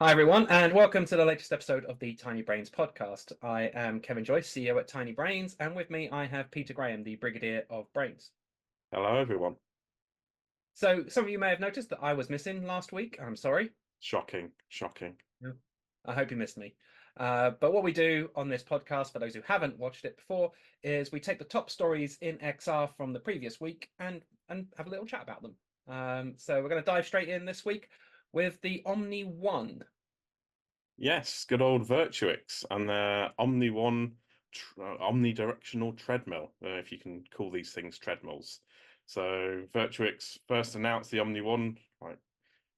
Hi, everyone, and welcome to the latest episode of the Tiny Brains podcast. I am Kevin Joyce, CEO at Tiny Brains, and with me I have Peter Graham, the Brigadier of Brains. Hello, everyone. So, some of you may have noticed that I was missing last week. I'm sorry. Shocking. Yeah. I hope you missed me. But what we do on this podcast, for those who haven't watched it before, is we take the top stories in XR from the previous week and have a little chat about them. So we're going to dive straight in this week with the Omni One. Yes, good old Virtuix and their Omni One omnidirectional treadmill, if you can call these things treadmills. So Virtuix first announced the Omni One,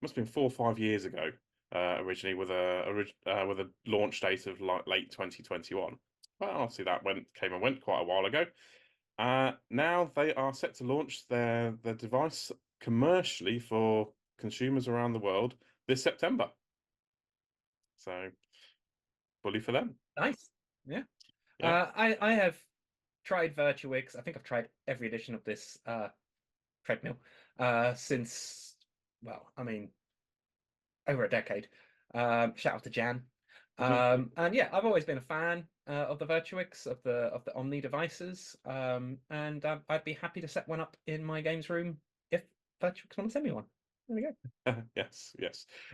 must have been 4 or 5 years ago, originally with a launch date of late 2021. Well, obviously that came and went quite a while ago. Now they are set to launch their device commercially for consumers around the world this September. So, bully for them. Nice. Yeah. Yeah. I have tried Virtuix. I think I've tried every edition of this treadmill since, well, I mean, over a decade. Shout out to Jan. And yeah, I've always been a fan of the Virtuix, of the Omni devices, and I'd be happy to set one up in my games room if Virtuix want to send me one. There we go. Yes.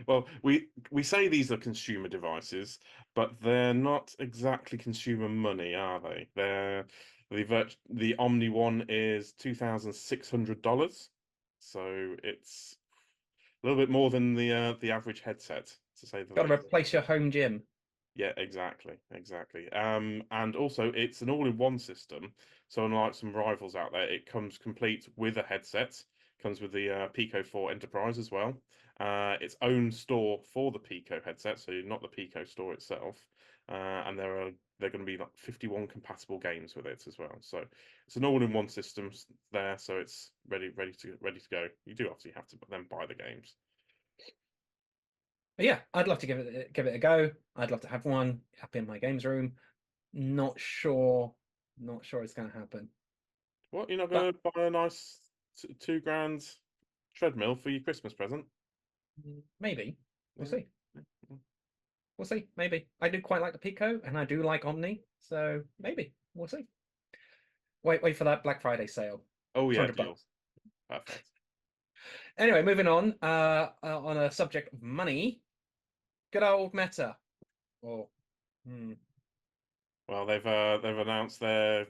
Well, we say these are consumer devices, but they're not exactly consumer money, are they? The Omni One is $2,600, so it's a little bit more than the average headset, to say the Got to least. replace your home gym. Yeah, exactly. And also it's an all-in-one system. So unlike some rivals out there, it comes complete with a headset. Comes with the Pico 4 Enterprise as well. Its own store for the Pico headset, so not the Pico store itself. And there are going to be like 51 compatible games with it as well. So it's an all-in-one system there, so it's ready to go. You do obviously have to then buy the games. But yeah, I'd love to give it a go. I'd love to have one up in my games room. Not sure it's going to happen. What, you're not But going to buy a nice £2,000 treadmill for your Christmas present? maybe. We'll Yeah. see. We'll see. Maybe. I do quite like the Pico and I do like Omni. So maybe. We'll see. Wait for that Black Friday sale. Oh yeah, $200. deal. Perfect. Anyway, moving on. On a subject of money, good old Meta. Or Well, they've announced their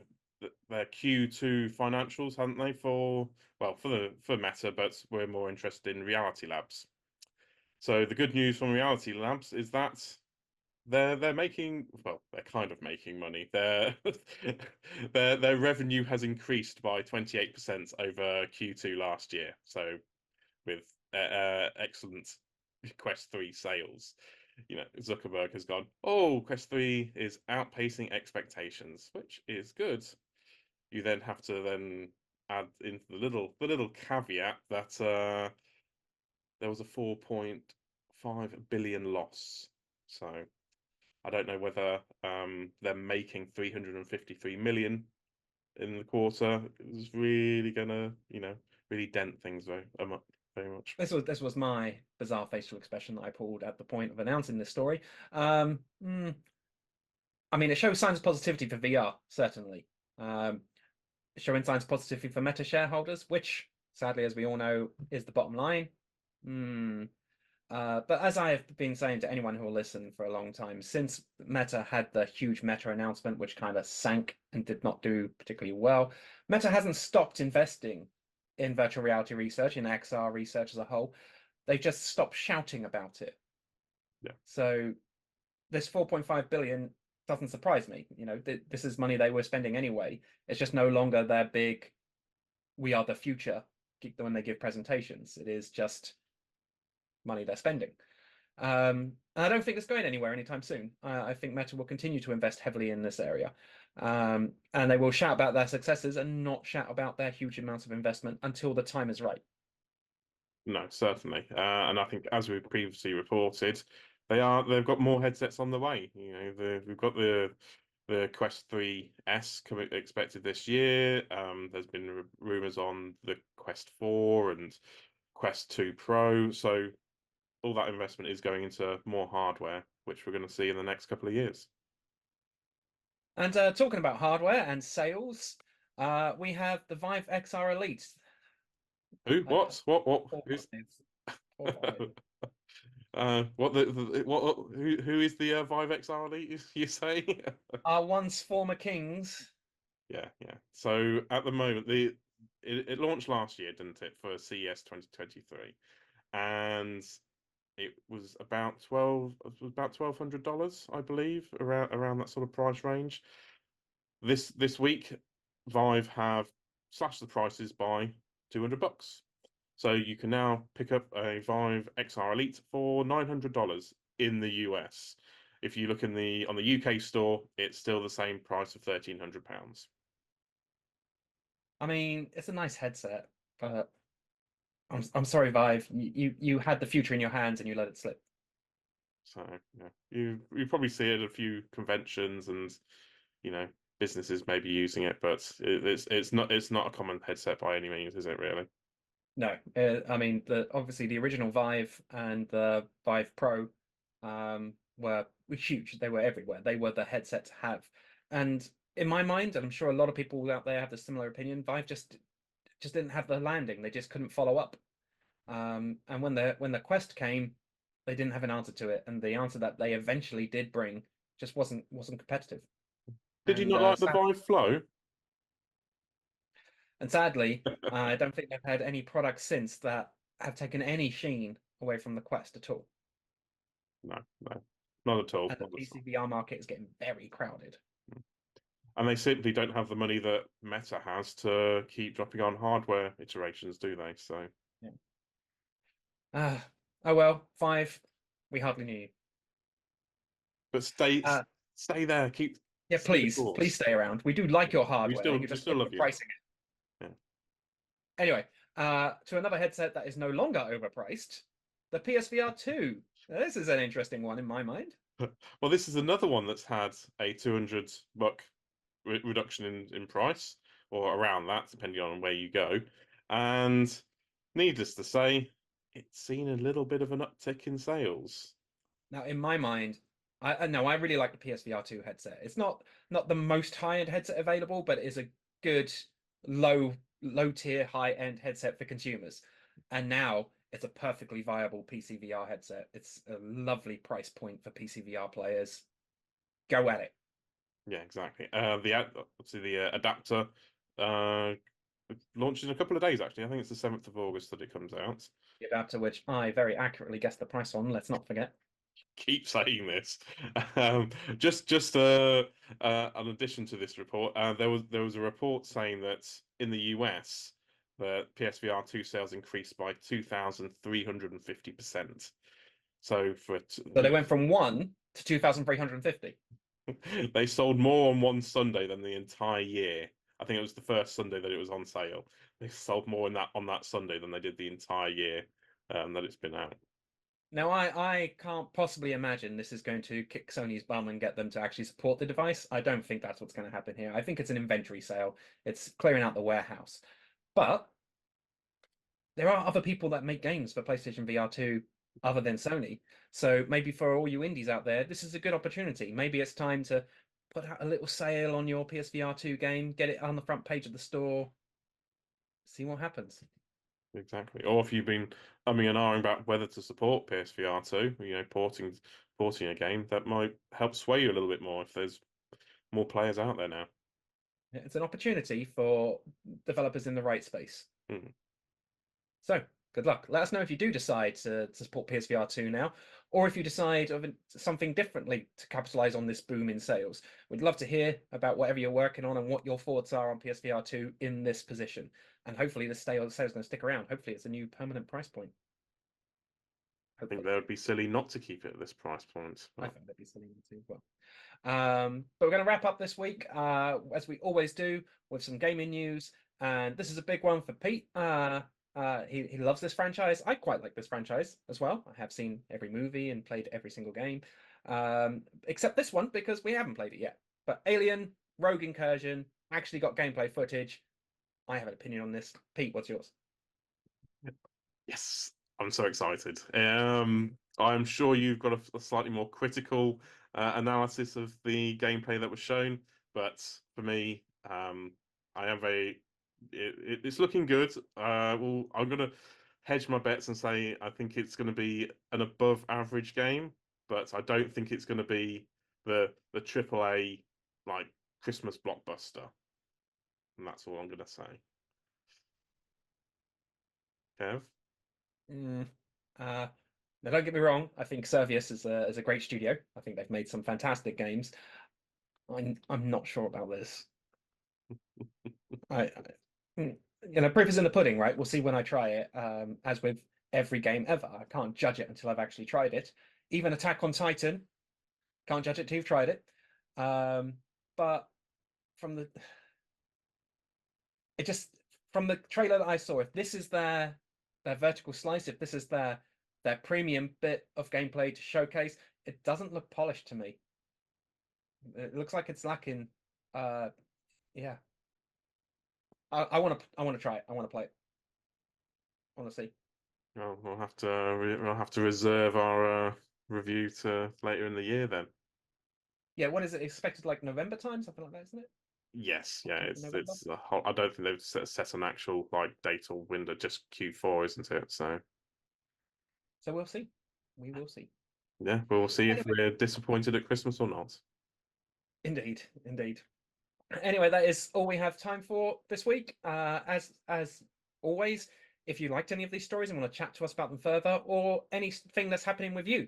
Q2 financials, haven't they? For Meta, but we're more interested in Reality Labs. So the good news from Reality Labs is that they're making, well, they're kind of making money. Their revenue has increased by 28% over Q2 last year. So with excellent Quest 3 sales. Zuckerberg has gone, oh, Quest 3 is outpacing expectations, which is good. You then have to then add into the little caveat that there was a 4.5 billion loss. So I don't know whether they're making 353 million in the quarter is really gonna, really dent things very much. this was my bizarre facial expression that I pulled at the point of announcing this story. I mean, it shows signs of positivity for VR, certainly. Showing signs of positivity for Meta shareholders, which, sadly, as we all know, is the bottom line. But as I have been saying to anyone who will listen for a long time, since Meta had the huge Meta announcement, which kind of sank and did not do particularly well, Meta hasn't stopped investing in virtual reality research, in XR research as a whole. They've just stopped shouting about it. Yeah. So this 4.5 billion doesn't surprise me. This is money they were spending anyway. It's just no longer their big, we are the future when they give presentations. It is just money they're spending. And I don't think it's going anywhere anytime soon. I think Meta will continue to invest heavily in this area. And they will shout about their successes and not shout about their huge amounts of investment until the time is right. No, certainly. And I think, as we previously reported, they've got more headsets on the way. We've got the Quest 3S expected this year. There's been rumors on the Quest 4 and Quest 2 Pro. So all that investment is going into more hardware, which we're going to see in the next couple of years. And talking about hardware and sales, we have the Vive XR Elite. Who? I- What? What? Four Who's? five. 4-5. What what? Who is the Vive XR Elite? You say? Our once former kings. Yeah, yeah. So at the moment, it launched last year, didn't it, for CES 2023, and it was about $1,200, I believe, around that sort of price range. This week, Vive have slashed the prices by $200. So you can now pick up a Vive XR Elite for $900 in the US. If you look on the UK store, it's still the same price of £1,300. I mean, it's a nice headset, but I'm sorry, Vive. You had the future in your hands and you let it slip. So yeah, you probably see it at a few conventions and businesses maybe using it, but it's not a common headset by any means, is it really? No, I mean obviously the original Vive and the Vive Pro were huge. They were everywhere. They were the headset to have. And in my mind, and I'm sure a lot of people out there have the similar opinion, Vive just didn't have the landing. They just couldn't follow up. And when the Quest came, they didn't have an answer to it, and the answer that they eventually did bring just wasn't competitive. Did you And not like the Vive Flow? sadly, I don't think they've had any products since that have taken any sheen away from the Quest at all. No, no, not at all. And the Not at all. PCVR market is getting very crowded. And they simply don't have the money that Meta has to keep dropping on hardware iterations, do they? So, Yeah. Oh well, Vive. We hardly knew you. but Uh, stay there. yeah, Stay the please course. stay around. We do like your We hardware. still You're we just still love you. overpricing it. Yeah. Anyway, to another headset that is no longer overpriced, the PSVR 2. Now, this is an interesting one in my mind. Well, this is another one that's had a 200 buck reduction in price, or around that, depending on where you go. And needless to say, it's seen a little bit of an uptick in sales. Now, in my mind, I know I really like the PSVR 2 headset. It's not the most high-end headset available, but it is a good low tier, high-end headset for consumers. And now it's a perfectly viable PC VR headset. It's a lovely price point for PC VR players. Go at it. Yeah, exactly. Obviously the adapter uh launches in a couple of days. Actually, I think it's the 7th of August that it comes out. The adapter, which I very accurately guessed the price on, let's not forget. Keep saying this. Just an addition to this report, there was a report saying that in the US, the PSVR 2 sales increased by 2,350%. So So they went from 1 to 2,350. they sold more on one Sunday than the entire year. I think it was the first Sunday that it was on sale. They sold more on that Sunday than they did the entire year that it's been out. Now, I can't possibly imagine this is going to kick Sony's bum and get them to actually support the device. I don't think that's what's going to happen here. I think it's an inventory sale. It's clearing out the warehouse. But there are other people that make games for PlayStation VR 2 other than Sony. So maybe for all you indies out there, this is a good opportunity. Maybe it's time to put out a little sale on your PSVR 2 game, get it on the front page of the store, see what happens. Exactly. Or if you've been umming and ahhing about whether to support PSVR 2, porting a game, that might help sway you a little bit more if there's more players out there now. It's an opportunity for developers in the right space. Mm. So good luck. Let us know if you do decide to support PSVR 2 now, or if you decide of something differently to capitalize on this boom in sales. We'd love to hear about whatever you're working on and what your thoughts are on PSVR 2 in this position. And hopefully the sale is going to stick around. Hopefully it's a new permanent price point. I think Hopefully. that would be silly not to keep it at this price point. I find that'd be silly too as well. But we're going to wrap up this week, as we always do, with some gaming news. And this is a big one for Pete. He loves this franchise. I quite like this franchise as well. I have seen every movie and played every single game, except this one because we haven't played it yet. But Alien, Rogue Incursion, actually got gameplay footage. I have an opinion on this. Pete, what's yours? Yes, I'm so excited. I'm sure you've got a slightly more critical analysis of the gameplay that was shown, but for me, I am very. It's looking good. Well, I'm gonna hedge my bets and say I think it's going to be an above average game, but I don't think it's going to be the AAA like Christmas blockbuster, and that's all I'm gonna say. Kev? Mm, uh, now, don't get me wrong. I think Servius is a great studio. I think they've made some fantastic games. I'm not sure about this. Proof is in the pudding, right? We'll see when I try it. As with every game ever, I can't judge it until I've actually tried it. Even Attack on Titan, can't judge it till you've tried it. But from the it just from the trailer that I saw, if this is their vertical slice, if this is their premium bit of gameplay to showcase, it doesn't look polished to me. It looks like it's lacking. Yeah, I want to try it. I want to play it. I want to see. Well, we'll have to reserve our review to later in the year then. Yeah, what is it expected, like November time, something like that, isn't it? Yes, yeah, November. it's a whole, I don't think they've set an actual like date or window, just Q4, isn't it? So So we'll see. We will see. yeah, we'll see if Anyway, we're disappointed at Christmas or not. indeed, indeed. Anyway, that is all we have time for this week. As always, if you liked any of these stories and want to chat to us about them further, or anything that's happening with you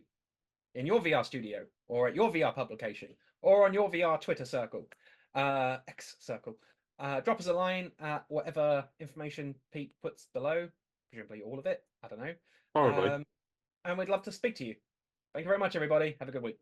in your VR studio, or at your VR publication, or on your VR Twitter circle, X circle, drop us a line at whatever information Pete puts below, presumably all of it. I don't know. Probably. And we'd love to speak to you. Thank you very much, everybody. Have a good week.